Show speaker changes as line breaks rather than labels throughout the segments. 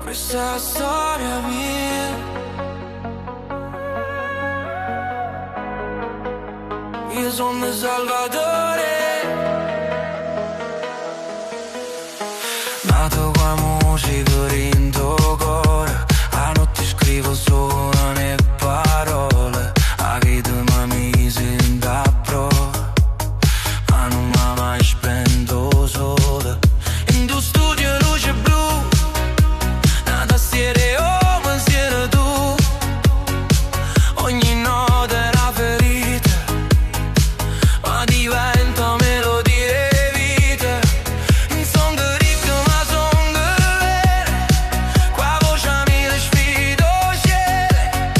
Questa storia mia, io sono il Salvatore, nato qua musica rinto cuore, a notte scrivo solo le parole, a che tu mi mise in prova, ma non mi mai spento sole, in tuo studio luce blu, una tastiera o pensiero tu, ogni nota è una ferita, ma diventa melodia e vita, in son che ricco ma son che vere, qua voce mi le sfido scele,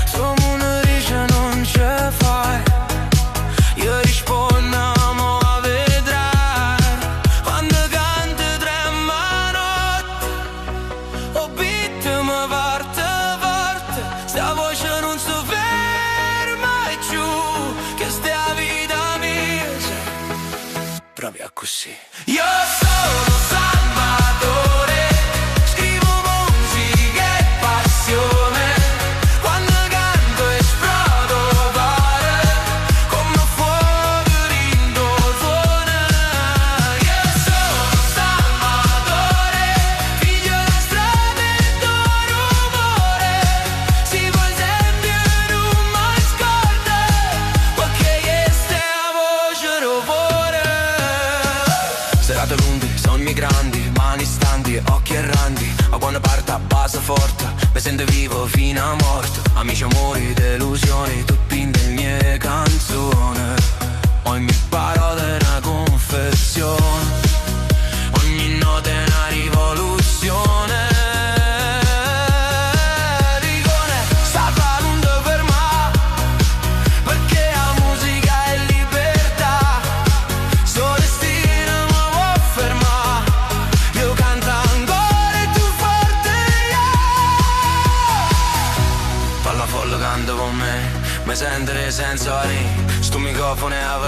siamo una riccia non ce fai, io rispondo mo a vedrai, quando canto trema notte, o beat mi parte forte, sta voce non si ferma e giù, che sta vita mia, proprio così. Io sono Salvatore, scrivo musica e passione, quando canto esplodo cuore, come fuoco rindo suona. Io sono Salvatore, figlio di strada e do rumore, si può sempre non mi scorda, perché questa è la voce d'amore. Serate lunghe, sogni grandi, mani stanti, occhi erranti, ma quando parto a base forte, mi sento vivo fino a morte. Amici, amori, delusioni, tutti in le mie canzoni, ogni parola è una confessione, ogni nota è una rivoluzione. Rigone, sta non ti fermare, perché la musica è libertà, solo destino mi può fermare, io canto ancora e tu forte, yeah. Parla folle, canta con me, mi sento le sensazioni, sto microfono è a